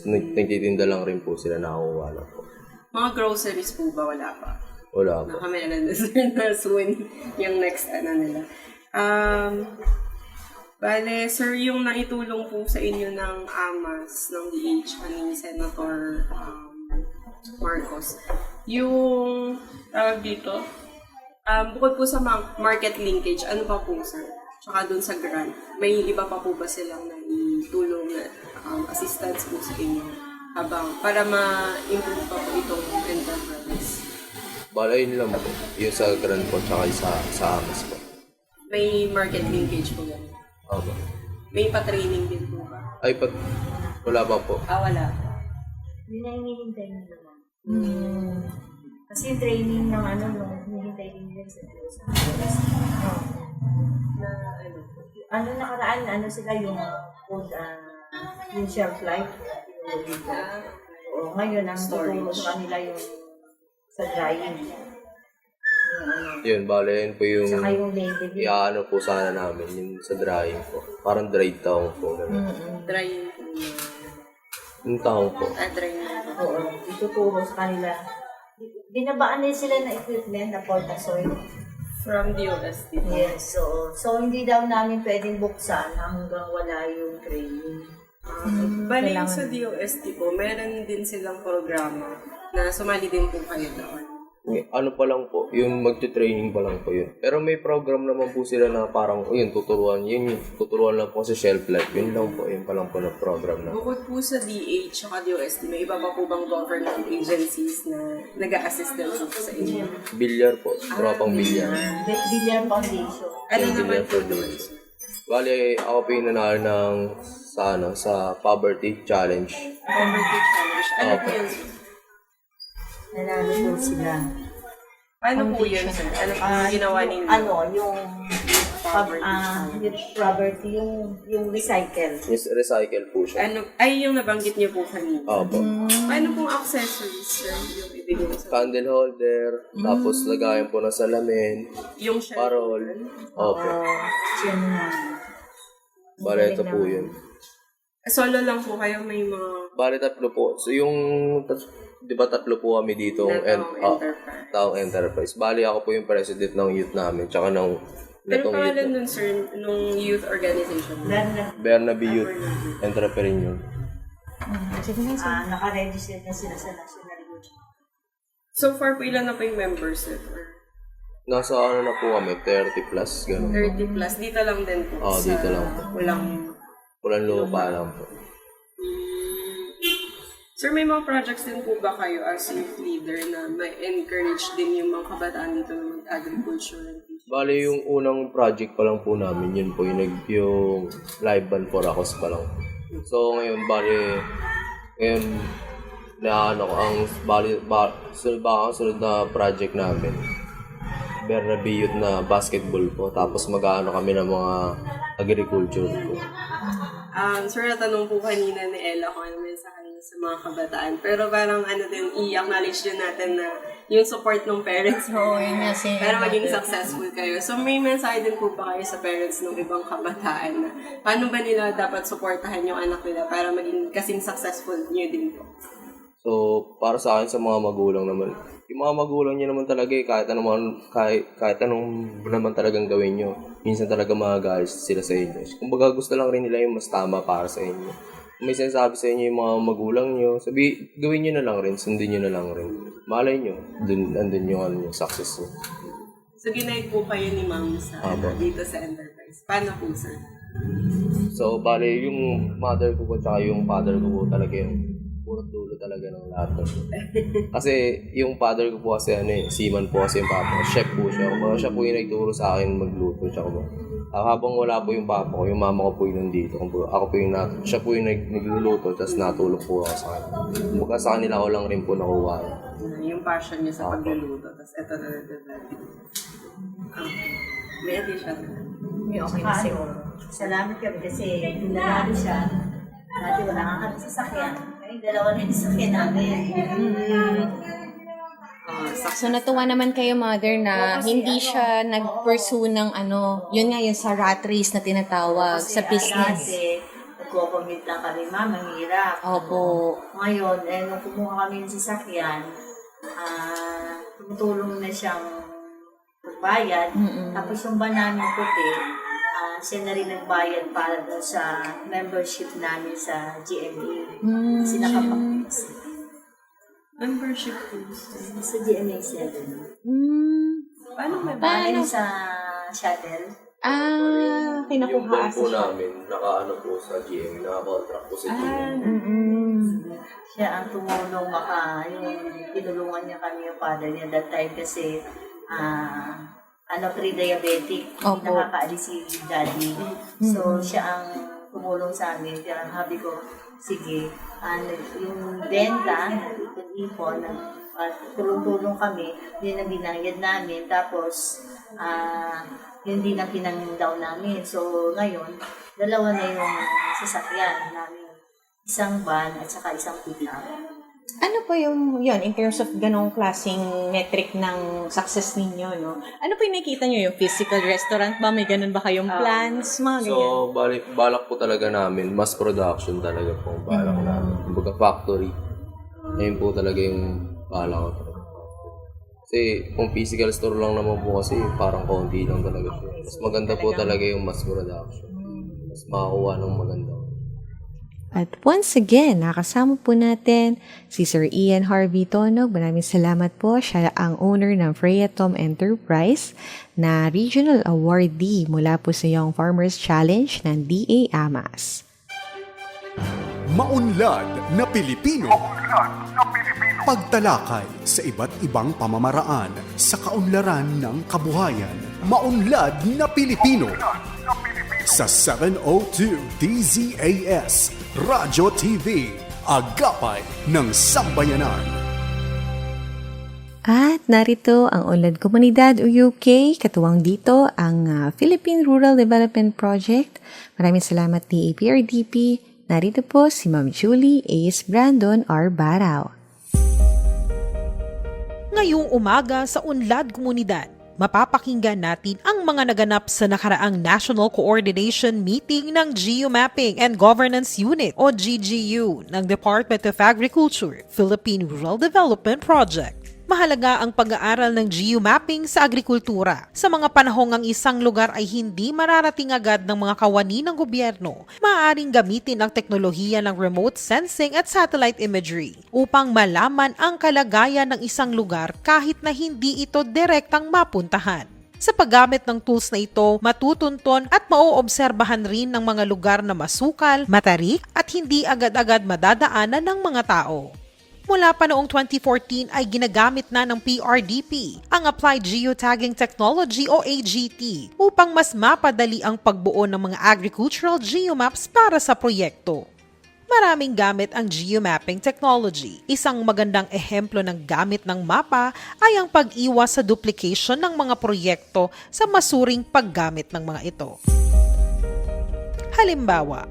Nagtitinda lang rin po sila, nakakuha lang po. Mga groceries po ba? Wala pa? Wala po. Nakamela na sir na soon yung next nila. Bale, sir, yung naitulong po sa inyo ng AMAS, ng DH, ni Senator Marcos, yung dito, bukod po sa market linkage, ano pa po, sir? Tsaka dun sa grant, may iba pa po ba silang naitulong na assistance po sa inyo? Para ma-improve pa po itong enterprise. Bala yun lang po. Yung sa grant po, tsaka sa AMAS po. May market linkage po yan? Opo. May pa-training din po ba? Ay, wala pa po. Wala. Yun na yung hinihintay nila naman. Kasi yung training ng hinihintay nila sa nakaraan, sila yung food, yung shelf life. Ngayon, ang tutulong sa kanila yung sa drying. Yun, bale yun po yung saka yung label. iaano po sana namin, yung sa drying po. Parang dried taong po. Drying po. Yung taong po. Drying. Oo, ituturo sa kanila. Binabaan din sila na equipment na portasoy. From DOST. Yes, so hindi daw namin pwedeng buksan hanggang wala yung training. Bali yung sa DOST po, meron din silang programa na sumali din po kayo doon. Ano pa lang po, yung magte-training pa lang po yun. Pero may program naman po sila na parang, tuturuan lang po sa shelf life. Yun lang po, yun pa lang po na program na. Bukod po sa DH at DOST, may iba pa po bang government agencies na nag-a-assist din po sa inyo? Bilyar po, tropang bilyar. Bilyar Foundation. Ano naman po doon? Bali, ako po yung nanalo ng sa Poverty Challenge. Poverty Challenge? Ano po yun? Nanalo po sila. Ano po yun, sir? Ano po ginawa ninyo? Yung poverty, yung recycle. Yes, recycle po siya. Yung nabanggit niyo po kanina. Opo. Paano pong accessories, sir, yung ibigay sa Candle holder, tapos lagayan po ng salamin, yung shelf. parol. Opo. Bale, ito po yun. Solo lang po kayo, may mga... Bale, 3 po. So, di ba 3 po kami dito taong enterprise. Bali, ako po yung president ng youth namin, tsaka ng Pero pangalan nun, sir, nung youth organization? Bernabe Youth Entrepreneur. Naka-register na sila sa National Youth. So far po, ilan na po yung members, sir? Nasa na po kami, 30 plus, gano'n. 30 plus, dito lang din po. Dito lang po. Walang lupa lang po. Sir, may mga projects din po ba kayo as youth leader na may encourage din yung mga kabataan dito na mag-agriculture? Bali, yung unang project pa lang po namin, yun po, yung live band for Acos pa lang. So, ngayon, sunod na project namin, Bernabe Youth na basketball po, tapos kami ng mga agriculture po. Sir, natanong po kanina ni Ella kung ano mensahe niya sa mga kabataan. Pero parang i-acknowledge din natin na yung support ng parents mo para maging successful kayo. So may mensahe din po ba kayo sa parents ng ibang kabataan na paano ba nila dapat supportahan yung anak nila para maging kasing successful niyo din po? So, para sa akin, sa mga magulang naman, yung mga magulang niyo naman talaga kahit anong naman talagang gawin niyo, minsan talaga magagalit sila sa inyo. Kumbaga gusto lang rin nila yung mas tama para sa inyo. Kung may sinasabi sa inyo yung mga magulang niyo, gawin niyo na lang rin, sundin niyo na lang rin. Malay niyo, andun yung success niyo. So, ginaid po kayo ni Ma'am sa dito sa Enterprise. Paano po, sir? So, bale, yung mother ko po at yung father ko po talaga yung puro dulo talaga ng lahat. Kasi yung father ko po kasi seaman po kasi yung papa ko. Chef po siya. Siya po yung nagturo sa akin magluto. Habang wala po yung papa ko, yung mama ko po yung nandito. Ako po yung siya po yung nagluluto, tapos natulog po ako sa kanya. Buka sa kanila ko lang rin po nakuha. Yung passion niya sa pagluluto, tapos ito na may addition. Okay na siguro. Salamat kami kasi pinalalo siya. Dati wala nga kami sasakyan. Dalawa na yung sasakyan namin. So natuwa naman kayo, mother, na hindi siya nag-pursue ng yun nga yung sa rat race na tinatawag sa business. Kasi nagko-commute lang kami, ma'am, mahirap. Opo. Ngayon, nung kumuha kami ng sasakyan, tumutulong na siyang magbayad. Tapos yung ba namin puti, siya na rin nagbayad para doon sa membership namin sa GMA. Kasi membership po sa GMA 7. Paano sa shuttle? Yung ban po namin, naka-ano po sa GMA, naka-contract po sa GMA. Siya ang tumulong tinulungan niya kami yung father niya that time kasi pre-diabetic, hindi nakakaalis si daddy. So, siya ang tumulong sa amin. Kaya sabi ko, sige, yung benta, yung ipon, tulong-tulong kami, yun ang binayad namin. Tapos, yun din ang pinang-down namin. So, ngayon, dalawa na yung sasakyan namin. Isang van at saka isang pick-up. Ano po yung in terms of ganong klaseng metric ng success ninyo, no? Ano po yung nakikita nyo? Yung physical restaurant ba? May ganon ba kayong plans? Mga ganyan? So, balak po talaga namin, mass production talaga po ang balak namin. Kumbaga factory. Ayun po talaga yung balak ko talaga. Kasi kung physical store lang naman po kasi parang konti lang talaga siya. Mas maganda po talaga yung mass production. Mas makakuha ng maganda. At once again, nakasama po natin si Sir Ian Harvey Tonog. Maraming salamat po. Siya ang owner ng Freya Tom Enterprise na regional awardee mula po sa Young Farmers Challenge ng DA AMAS. Maunlad na Pilipino. Pagtalakay sa iba't ibang pamamaraan sa kaunlaran ng kabuhayan. Maunlad na Pilipino. Sa 702 DZAS Radyo TV, Agapay ng Sambayanan. At narito ang Unlad Komunidad o UK, katuwang dito ang Philippine Rural Development Project. Maraming salamat DAPRDP. Narito po si Ma'am Julie Ace Brandon R. Barao. Ngayong umaga sa Unlad Komunidad, mapapakinggan natin ang mga naganap sa nakaraang National Coordination Meeting ng Geomapping and Governance Unit o GGU ng Department of Agriculture, Philippine Rural Development Project. Mahalaga ang pag-aaral ng geomapping sa agrikultura. Sa mga panahong ang isang lugar ay hindi mararating agad ng mga kawani ng gobyerno, maaaring gamitin ang teknolohiya ng remote sensing at satellite imagery upang malaman ang kalagayan ng isang lugar kahit na hindi ito direktang mapuntahan. Sa paggamit ng tools na ito, matutunton at mauobserbahan rin ng mga lugar na masukal, matarik at hindi agad-agad madadaanan ng mga tao. Mula pa noong 2014 ay ginagamit na ng PRDP ang Applied Geotagging Technology o AGT upang mas mapadali ang pagbuo ng mga agricultural geomaps para sa proyekto. Maraming gamit ang geomapping technology. Isang magandang ehemplo ng gamit ng mapa ay ang pag-iwas sa duplication ng mga proyekto sa masuring paggamit ng mga ito. Halimbawa,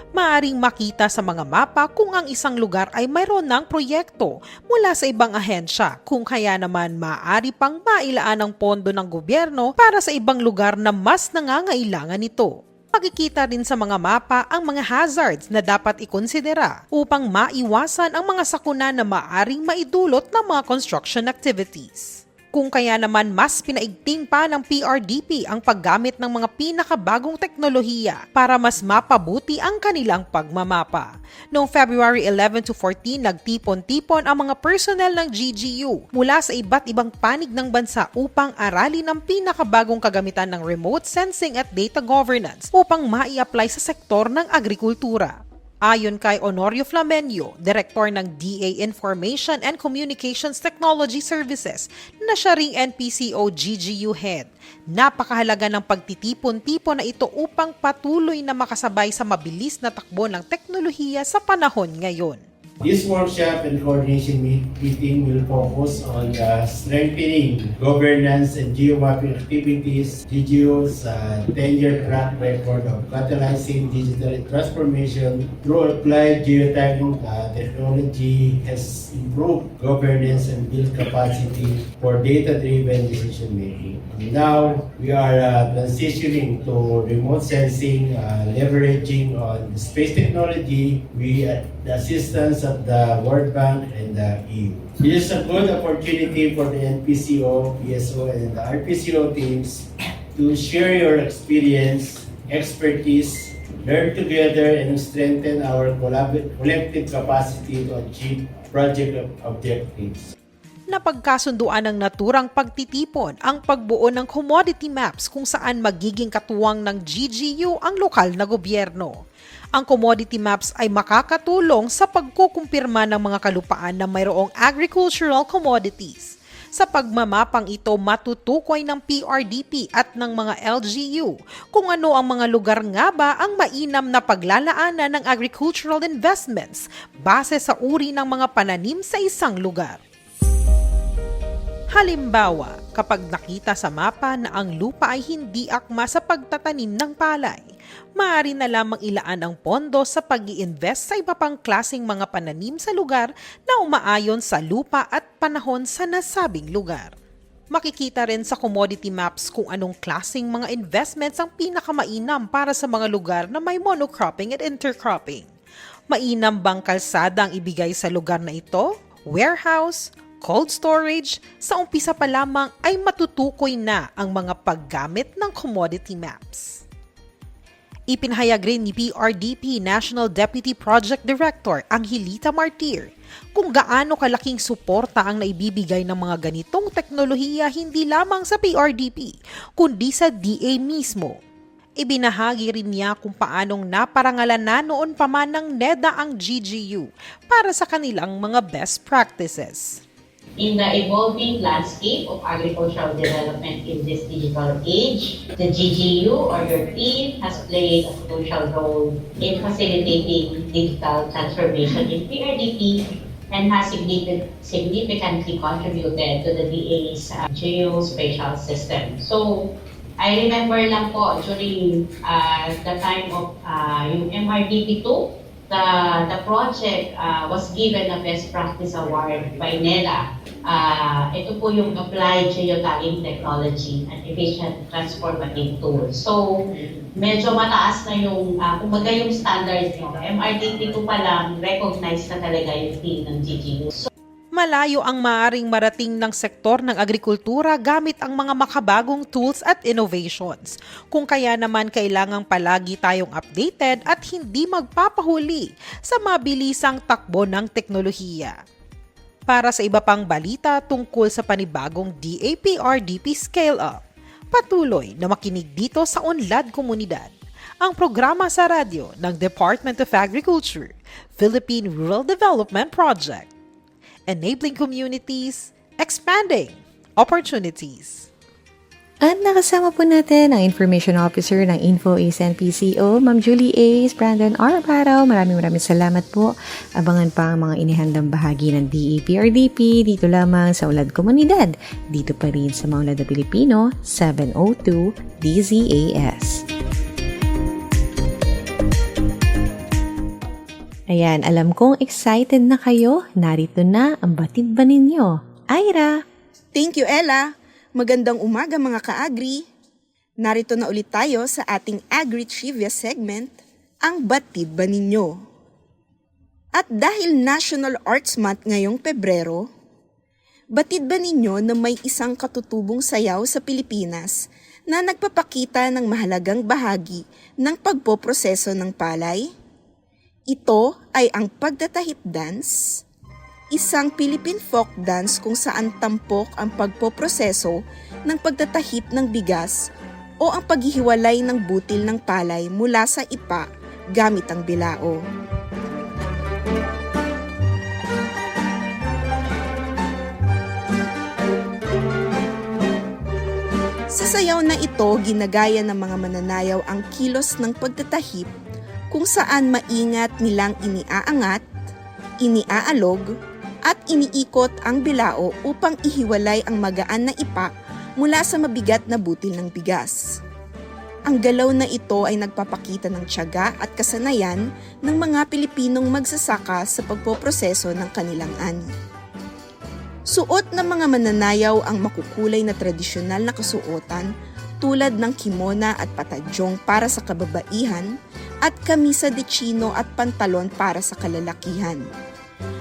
Maaring makita sa mga mapa kung ang isang lugar ay mayroon ng proyekto mula sa ibang ahensya, kung kaya naman maaari pang mailaan ng pondo ng gobyerno para sa ibang lugar na mas nangangailangan nito. Makikita rin sa mga mapa ang mga hazards na dapat ikonsidera upang maiwasan ang mga sakuna na maaring maidulot ng mga construction activities. Kung kaya naman mas pinaigting pa ng PRDP ang paggamit ng mga pinakabagong teknolohiya para mas mapabuti ang kanilang pagmamapa. Noong February 11 to 14, nagtipon-tipon ang mga personnel ng GGU mula sa iba't ibang panig ng bansa upang aralin ang pinakabagong kagamitan ng remote sensing at data governance upang mai-apply sa sektor ng agrikultura. Ayon kay Honorio Flamenio, Direktor ng DA Information and Communications Technology Services, na siya ring NPCO GGU Head, napakahalaga ng pagtitipon-tipon na ito upang patuloy na makasabay sa mabilis na takbo ng teknolohiya sa panahon ngayon. This workshop and coordination meeting will focus on strengthening governance and geomapping activities, GGU's 10-year track record of catalyzing digital transformation through applied geotagging technology has improved governance and built capacity for data-driven decision-making. Now, we are transitioning to remote sensing, leveraging on space technology with the assistance of the World Bank and the EU. It is a good opportunity for the NPCO, PSO, and the RPCO teams to share your experience, expertise, learn together, and strengthen our collective capacity to achieve project objectives. Napagkasunduan ng naturang pagtitipon ang pagbuo ng commodity maps kung saan magiging katuwang ng GGU ang lokal na gobyerno. Ang commodity maps ay makakatulong sa pagkukumpirma ng mga kalupaan na mayroong agricultural commodities. Sa pagmamapang ito, matutukoy ng PRDP at ng mga LGU kung ano ang mga lugar nga ba ang mainam na paglalaanan ng agricultural investments base sa uri ng mga pananim sa isang lugar. Halimbawa, kapag nakita sa mapa na ang lupa ay hindi akma sa pagtatanim ng palay, maaari na lamang ilaan ang pondo sa pag-i-invest sa iba pang klaseng mga pananim sa lugar na umaayon sa lupa at panahon sa nasabing lugar. Makikita rin sa commodity maps kung anong klaseng mga investments ang pinakamainam para sa mga lugar na may monocropping at intercropping. Mainam bang kalsada ang ibigay sa lugar na ito? Warehouse? Cold storage? Sa umpisa pa lamang ay matutukoy na ang mga paggamit ng commodity maps. Ipinahayag rin ni PRDP National Deputy Project Director Angelita Martir kung gaano kalaking suporta ang naibibigay ng mga ganitong teknolohiya hindi lamang sa PRDP, kundi sa DA mismo. Ibinahagi rin niya kung paanong naparangalan na noon pa man ng NEDA ang GGU para sa kanilang mga best practices. In the evolving landscape of agricultural development in this digital age, the GGU or your team has played a crucial role in facilitating digital transformation in PRDP and has significantly contributed to the DA's geospatial system. So, I remember lang po during the time of yung MRDP2, the project was given a Best Practice Award by NEDA. Ito po yung Applied Geotagging Technology and Efficient Transformative Tool. So, medyo mataas na yung, kumbaga yung standard nyo. MRDP2 pa lang, recognized na talaga yung team ng GGU. So, malayo ang maaring marating ng sektor ng agrikultura gamit ang mga makabagong tools at innovations. Kung kaya naman kailangang palagi tayong updated at hindi magpapahuli sa mabilisang takbo ng teknolohiya. Para sa iba pang balita tungkol sa panibagong DAPRDP Scale Up, patuloy na makinig dito sa Unlad Komunidad, ang programa sa radyo ng Department of Agriculture, Philippine Rural Development Project. Enabling communities, expanding opportunities. At nakasama po natin ang Information Officer ng InfoAce NPCO, Ma'am Julie Ace, Brandon R. Paraw. Maraming salamat po. Abangan pa ang mga inihandang bahagi ng DAPRDP dito lamang sa Ulad Komunidad. Dito pa rin sa Maunlad na Pilipino, 702 DZAS. Ayan, alam kong excited na kayo. Narito na ang batid ba ninyo? Ira! Thank you, Ella. Magandang umaga mga ka-agri. Narito na ulit tayo sa ating Agri Trivia segment, ang batid ba ninyo? At dahil National Arts Month ngayong Pebrero, batid ba ninyo na may isang katutubong sayaw sa Pilipinas na nagpapakita ng mahalagang bahagi ng pagpoproseso ng palay? Ito ay ang pagtatahip dance, isang Philippine folk dance kung saan tampok ang pagpoproseso ng pagtatahip ng bigas o ang paghihiwalay ng butil ng palay mula sa ipa gamit ang bilao. Sa sayaw na ito, ginagaya ng mga mananayaw ang kilos ng pagtatahip kung saan maingat nilang iniaangat, iniaalog, at iniikot ang bilao upang ihiwalay ang magaan na ipa mula sa mabigat na butil ng bigas. Ang galaw na ito ay nagpapakita ng tiyaga at kasanayan ng mga Pilipinong magsasaka sa pagpoproseso ng kanilang ani. Suot ng mga mananayaw ang makukulay na tradisyonal na kasuotan tulad ng kimona at patadyong para sa kababaihan at kamisa de chino at pantalon para sa kalalakihan.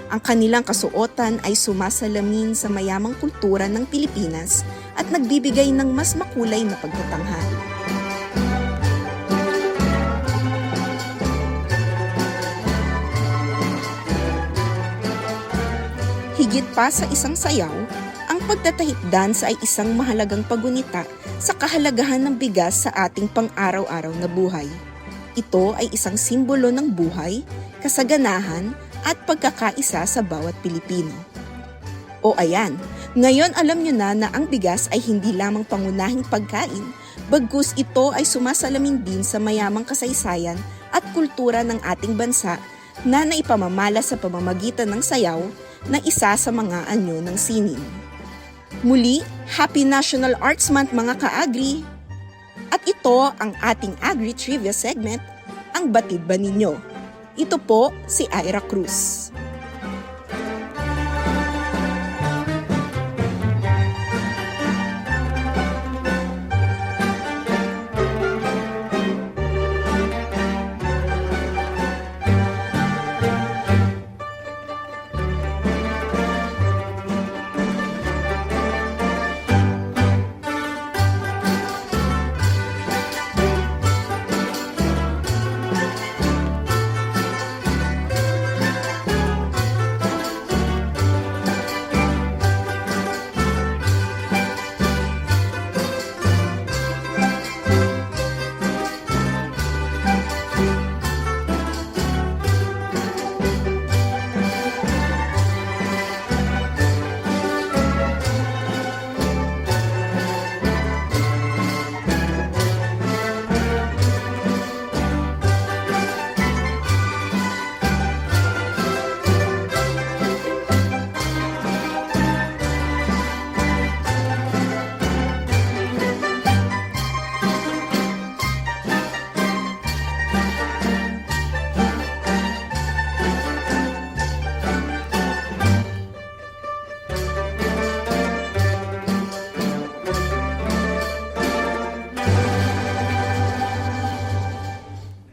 Ang kanilang kasuotan ay sumasalamin sa mayamang kultura ng Pilipinas at nagbibigay ng mas makulay na pagtatanghal. Higit pa sa isang sayaw, ang pagtatahip dance ay isang mahalagang pagunita sa kahalagahan ng bigas sa ating pang-araw-araw na buhay. Ito ay isang simbolo ng buhay, kasaganahan, at pagkakaisa sa bawat Pilipino. O ayan, ngayon alam nyo na ang bigas ay hindi lamang pangunahing pagkain, bagkus ito ay sumasalamin din sa mayamang kasaysayan at kultura ng ating bansa na naipamamala sa pamamagitan ng sayaw na isa sa mga anyo ng sining. Muli, Happy National Arts Month mga ka-agri! At ito ang ating Agri Trivia segment, ang batid ba ninyo? Ito po si Ira Cruz.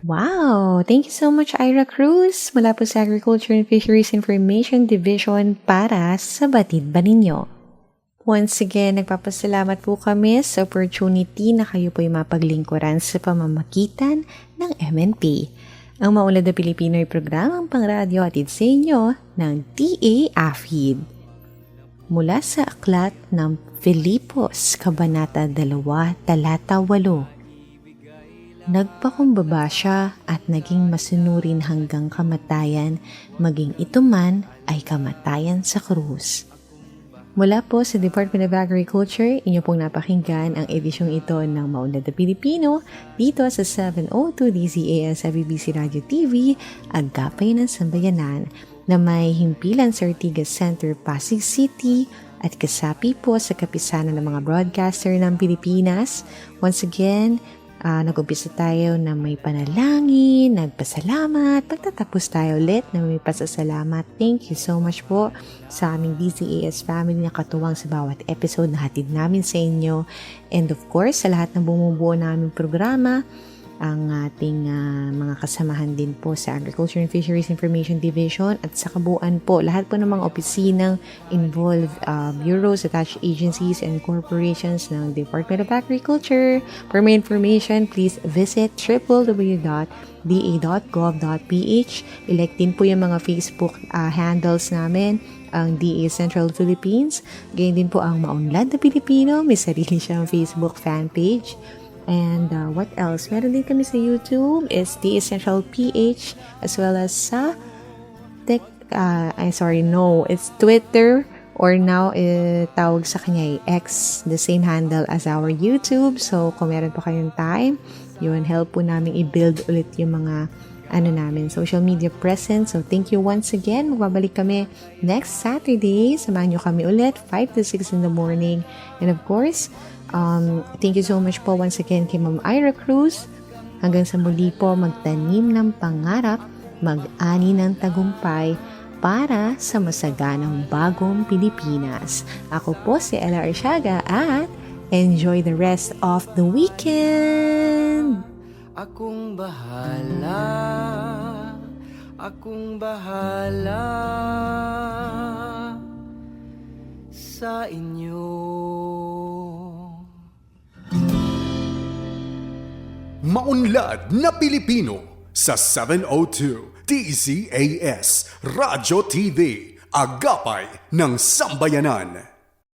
Wow! Thank you so much, Ira Cruz, mula po sa Agriculture and Fisheries Information Division para sa batid ba ninyo. Once again, nagpapasalamat po kami sa opportunity na kayo po'y mapaglingkuran sa pamamagitan ng MNP. Ang Maunlad na Pilipino ay programang pangradyo atid sa inyo ng DA-AFID. Mula sa aklat ng Filipos, Kabanata 2, Talata 8. Nagpakumbaba siya at naging masunurin hanggang kamatayan, maging ito man ay kamatayan sa krus. Mula po sa Department of Agriculture, inyo pong napakinggan ang edisyong ito ng Maunlad na Pilipino dito sa 702 DZAS sa BBC Radio TV, Agapay ng Sambayanan, na may himpilan sa Ortigas Center, Pasig City, at kasapi po sa kapisanan ng mga broadcaster ng Pilipinas. Once again, Nag-umpisa tayo na may panalangin, nagpasalamat, pagtatapos tayo ulit na may pasasalamat. Thank you so much po sa aming DZAS family na katuwang sa bawat episode na hatid namin sa inyo. And of course, sa lahat ng bumubuo naming programa, ang ating mga kasamahan din po sa Agriculture and Fisheries Information Division at sa kabuuan po, lahat po ng mga opisinang involved, bureaus, attached agencies, and corporations ng Department of Agriculture. For more information, please visit www.da.gov.ph. Ilike din po yung mga Facebook handles namin, ang DA Central Philippines. Ganyan din po ang Maunlad na Pilipino, may sarili siyang Facebook fan page. And what else? Meron din kami sa YouTube, is The Essential PH, as well as sa it's Twitter, or now tawag sa kanya X, the same handle as our YouTube. So kung meron pa kayong time, yun, help po namin i-build ulit yung mga namin, social media presence. So thank you once again. Magbabalik kami next Saturday. Samahan nyo kami ulit 5 to 6 in the morning. And of course, thank you so much po once again kay Ma'am Ira Cruz. Hanggang sa muli po, magtanim ng pangarap, mag-ani ng tagumpay para sa masaganang bagong Pilipinas. Ako po si Ella Arsiaga at enjoy the rest of the weekend! Akong bahala sa inyo. Maunlad na Pilipino sa 702 DZAS Radyo TV, agapay ng sambayanan.